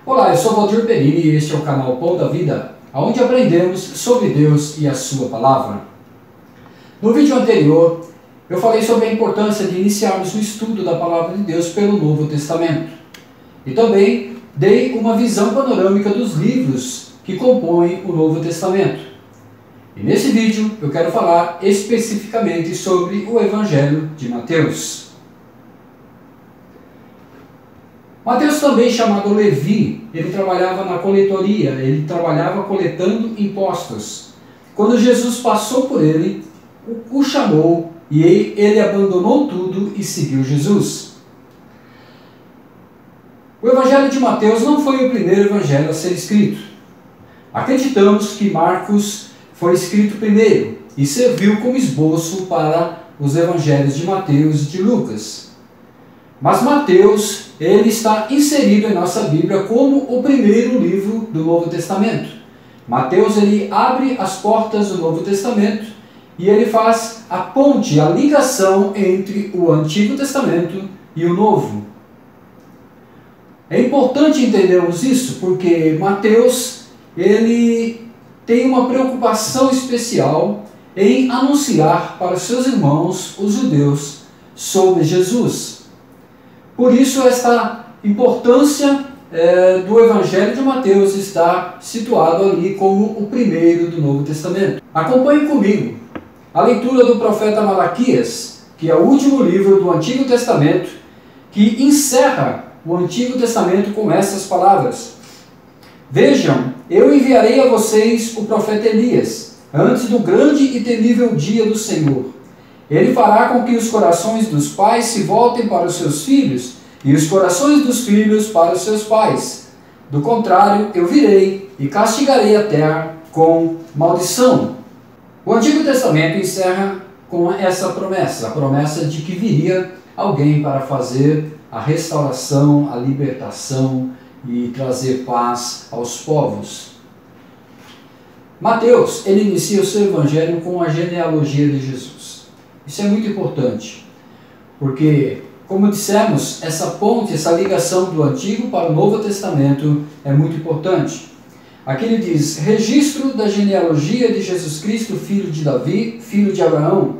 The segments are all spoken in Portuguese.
Olá, eu sou Valdir Perini e este é o canal Pão da Vida, onde aprendemos sobre Deus e a sua palavra. No vídeo anterior, eu falei sobre a importância de iniciarmos o estudo da palavra de Deus pelo Novo Testamento. E também dei uma visão panorâmica dos livros que compõem o Novo Testamento. E nesse vídeo eu quero falar especificamente sobre o Evangelho de Mateus. Mateus, também chamado Levi, ele trabalhava na coletoria, ele trabalhava coletando impostos. Quando Jesus passou por ele, o chamou e ele abandonou tudo e seguiu Jesus. O Evangelho de Mateus não foi o primeiro evangelho a ser escrito. Acreditamos que Marcos foi escrito primeiro e serviu como esboço para os evangelhos de Mateus e de Lucas. Mas Mateus, ele está inserido em nossa Bíblia como o primeiro livro do Novo Testamento. Mateus, ele abre as portas do Novo Testamento e ele faz a ponte, a ligação entre o Antigo Testamento e o Novo. É importante entendermos isso porque Mateus, ele tem uma preocupação especial em anunciar para seus irmãos, os judeus, sobre Jesus. Por isso, esta importância do Evangelho de Mateus está situado ali como o primeiro do Novo Testamento. Acompanhe comigo a leitura do profeta Malaquias, que é o último livro do Antigo Testamento, que encerra o Antigo Testamento com essas palavras. Vejam, eu enviarei a vocês o profeta Elias, antes do grande e temível dia do Senhor. Ele fará com que os corações dos pais se voltem para os seus filhos e os corações dos filhos para os seus pais. Do contrário, eu virei e castigarei a terra com maldição. O Antigo Testamento encerra com essa promessa, a promessa de que viria alguém para fazer a restauração, a libertação e trazer paz aos povos. Mateus, ele inicia o seu evangelho com a genealogia de Jesus. Isso é muito importante, porque, como dissemos, essa ponte, essa ligação do Antigo para o Novo Testamento é muito importante. Aqui ele diz, registro da genealogia de Jesus Cristo, filho de Davi, filho de Abraão.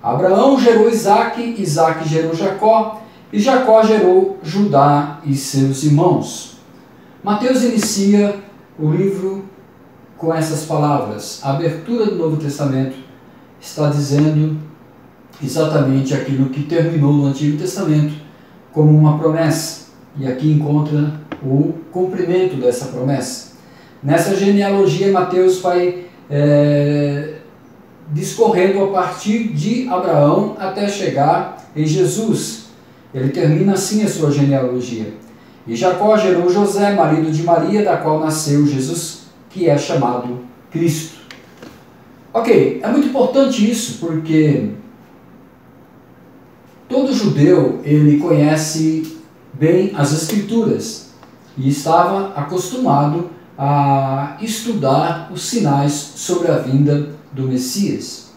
Abraão gerou Isaque, Isaque gerou Jacó, e Jacó gerou Judá e seus irmãos. Mateus inicia o livro com essas palavras. A abertura do Novo Testamento está dizendo exatamente aquilo que terminou no Antigo Testamento como uma promessa. E aqui encontra o cumprimento dessa promessa. Nessa genealogia, Mateus vai discorrendo a partir de Abraão até chegar em Jesus. Ele termina assim a sua genealogia. E Jacó gerou José, marido de Maria, da qual nasceu Jesus, que é chamado Cristo. Ok, é muito importante isso, porque todo judeu, ele conhece bem as Escrituras e estava acostumado a estudar os sinais sobre a vinda do Messias.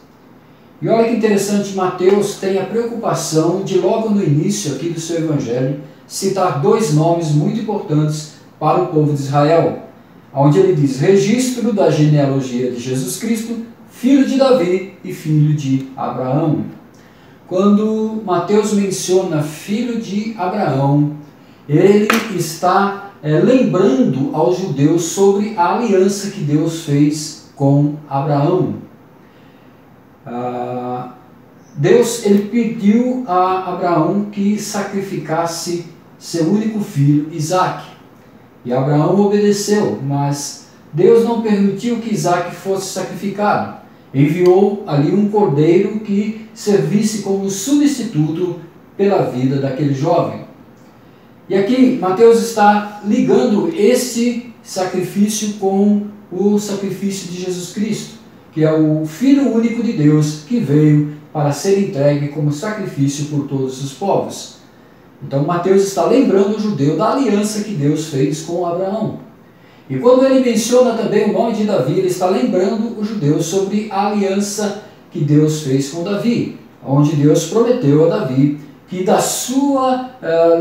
E olha que interessante, Mateus tem a preocupação de logo no início aqui do seu evangelho citar dois nomes muito importantes para o povo de Israel, onde ele diz registro da genealogia de Jesus Cristo, filho de Davi e filho de Abraão. Quando Mateus menciona filho de Abraão, ele está lembrando aos judeus sobre a aliança que Deus fez com Abraão. Deus, ele pediu a Abraão que sacrificasse seu único filho, Isaque. E Abraão obedeceu, mas Deus não permitiu que Isaque fosse sacrificado. Enviou ali um cordeiro que servisse como substituto pela vida daquele jovem. E aqui Mateus está ligando esse sacrifício com o sacrifício de Jesus Cristo, que é o Filho único de Deus que veio para ser entregue como sacrifício por todos os povos. Então Mateus está lembrando o judeu da aliança que Deus fez com Abraão. E quando ele menciona também o nome de Davi, ele está lembrando os judeus sobre a aliança que Deus fez com Davi, onde Deus prometeu a Davi que da sua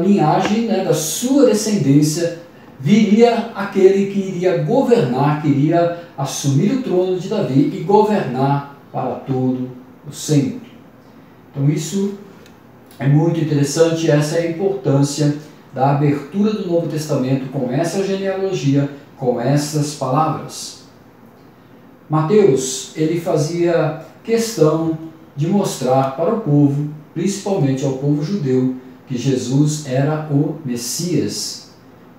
linhagem, da sua descendência, viria aquele que iria governar, que iria assumir o trono de Davi e governar para todo o sempre. Então isso é muito interessante, essa é a importância da abertura do Novo Testamento com essa genealogia, com essas palavras. Mateus, ele fazia questão de mostrar para o povo, principalmente ao povo judeu, que Jesus era o Messias,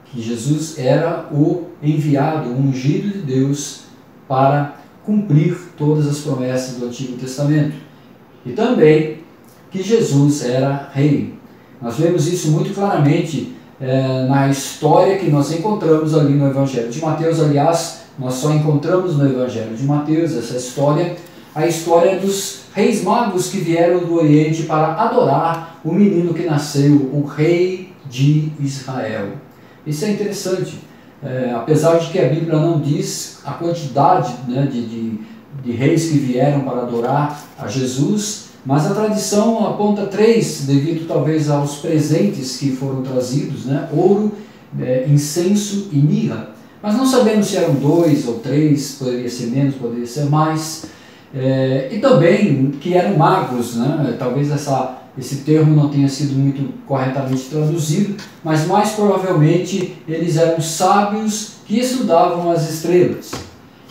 que Jesus era o enviado, o ungido de Deus para cumprir todas as promessas do Antigo Testamento. E também que Jesus era rei. Nós vemos isso muito claramente na história que nós encontramos ali no Evangelho de Mateus. Aliás, nós só encontramos no Evangelho de Mateus essa história, a história dos reis magos que vieram do Oriente para adorar o menino que nasceu, o rei de Israel. Isso é interessante, apesar de que a Bíblia não diz a quantidade, né, de reis que vieram para adorar a Jesus, mas a tradição aponta 3, devido talvez aos presentes que foram trazidos, né, ouro, incenso e mirra. Mas não sabemos se eram 2 ou 3, poderia ser menos, poderia ser mais. E também que eram magos, né? Talvez esse termo não tenha sido muito corretamente traduzido, mas mais provavelmente eles eram sábios que estudavam as estrelas.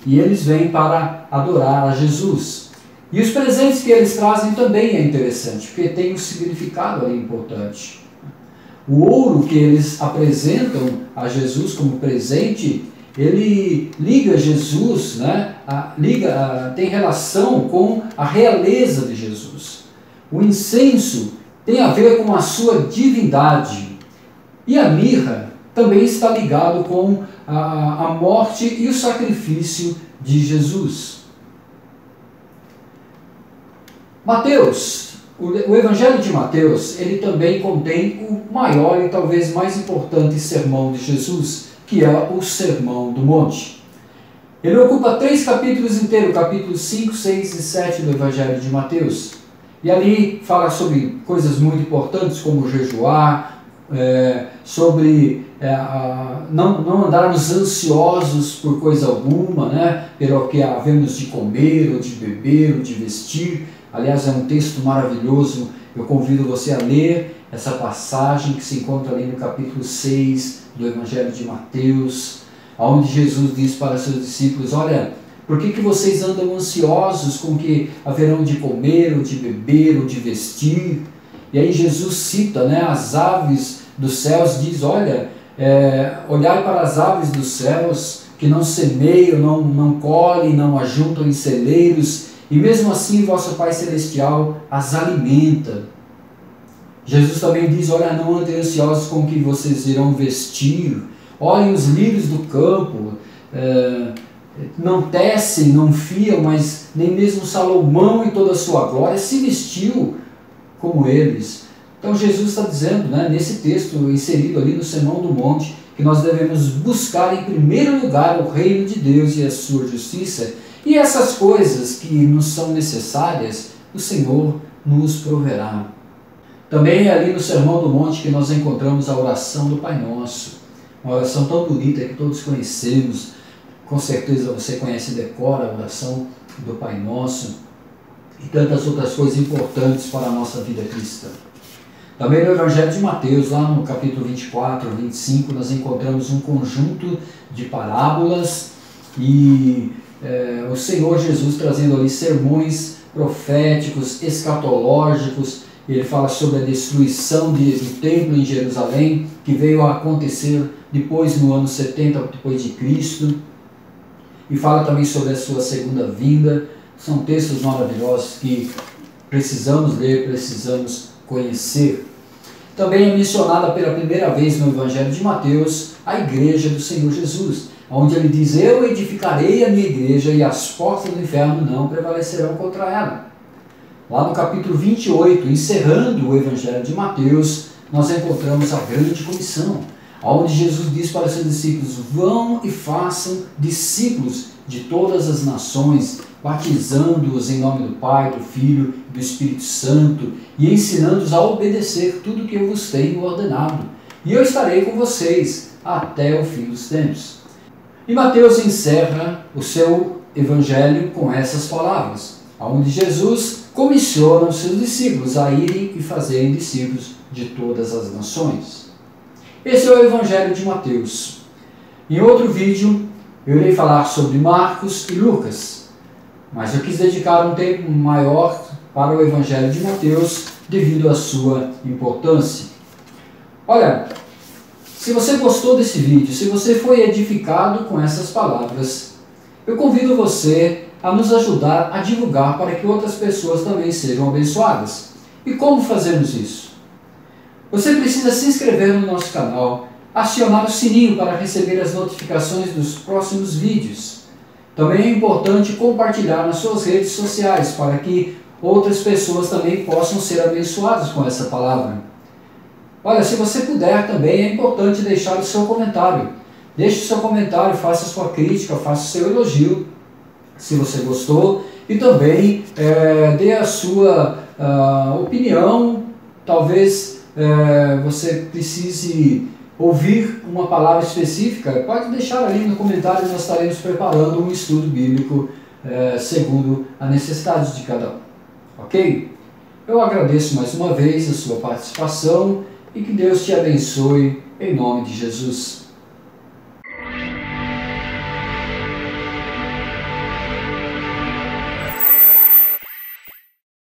E eles vêm para adorar a Jesus. E os presentes que eles trazem também é interessante, porque tem um significado ali importante. O ouro que eles apresentam a Jesus como presente, ele liga Jesus, né, tem relação com a realeza de Jesus. O incenso tem a ver com a sua divindade. E a mirra também está ligado com a morte e o sacrifício de Jesus. Mateus, o Evangelho de Mateus, ele também contém o maior e talvez mais importante sermão de Jesus, que é o Sermão do Monte. Ele ocupa 3 capítulos inteiros, capítulos 5, 6 e 7 do Evangelho de Mateus. E ali fala sobre coisas muito importantes, como jejuar, sobre não andarmos ansiosos por coisa alguma, né, pelo que havemos de comer, ou de beber, ou de vestir. Aliás, é um texto maravilhoso, eu convido você a ler essa passagem que se encontra ali no capítulo 6 do Evangelho de Mateus, onde Jesus diz para seus discípulos: olha, por que vocês andam ansiosos com o que haverão de comer, ou de beber, ou de vestir? E aí Jesus cita, né, as aves dos céus, diz: olha, olhai para as aves dos céus, que não semeiam, não colhem, não ajuntam em celeiros, e mesmo assim vosso Pai Celestial as alimenta. Jesus também diz: olha, não andem ansiosos com o que vocês irão vestir. Olhem os lírios do campo, não tecem, não fiam, mas nem mesmo Salomão em toda a sua glória se vestiu como eles. Então Jesus está dizendo, né, nesse texto inserido ali no Sermão do Monte, que nós devemos buscar em primeiro lugar o reino de Deus e a sua justiça, e essas coisas que nos são necessárias, o Senhor nos proverá. Também é ali no Sermão do Monte que nós encontramos a oração do Pai Nosso, uma oração tão bonita que todos conhecemos. Com certeza você conhece e decora a oração do Pai Nosso e tantas outras coisas importantes para a nossa vida cristã. Também no Evangelho de Mateus, lá no capítulo 24, 25, nós encontramos um conjunto de parábolas e o Senhor Jesus trazendo ali sermões proféticos, escatológicos. Ele fala sobre a destruição do templo em Jerusalém, que veio a acontecer depois no ano 70 depois de Cristo. E fala também sobre a sua segunda vinda. São textos maravilhosos que precisamos ler, precisamos conhecer. Também é mencionada pela primeira vez no Evangelho de Mateus a igreja do Senhor Jesus, onde ele diz: eu edificarei a minha igreja e as portas do inferno não prevalecerão contra ela. Lá no capítulo 28, encerrando o Evangelho de Mateus, nós encontramos a grande comissão, onde Jesus diz para seus discípulos: vão e façam discípulos de todas as nações, batizando-os em nome do Pai, do Filho e do Espírito Santo, e ensinando-os a obedecer tudo o que eu vos tenho ordenado. E eu estarei com vocês até o fim dos tempos. E Mateus encerra o seu evangelho com essas palavras, onde Jesus comissiona os seus discípulos a irem e fazerem discípulos de todas as nações. Esse é o evangelho de Mateus. Em outro vídeo, eu irei falar sobre Marcos e Lucas, mas eu quis dedicar um tempo maior para o evangelho de Mateus devido à sua importância. Olha, se você gostou desse vídeo, se você foi edificado com essas palavras, eu convido você a nos ajudar a divulgar para que outras pessoas também sejam abençoadas. E como fazemos isso? Você precisa se inscrever no nosso canal, acionar o sininho para receber as notificações dos próximos vídeos. Também é importante compartilhar nas suas redes sociais para que outras pessoas também possam ser abençoadas com essa palavra. Olha, se você puder também, é importante deixar o seu comentário. Deixe o seu comentário, faça a sua crítica, faça o seu elogio, se você gostou, e também dê a sua opinião. Talvez você precise ouvir uma palavra específica, pode deixar ali no comentário, nós estaremos preparando um estudo bíblico segundo a necessidade de cada um. Ok? Eu agradeço mais uma vez a sua participação e que Deus te abençoe em nome de Jesus.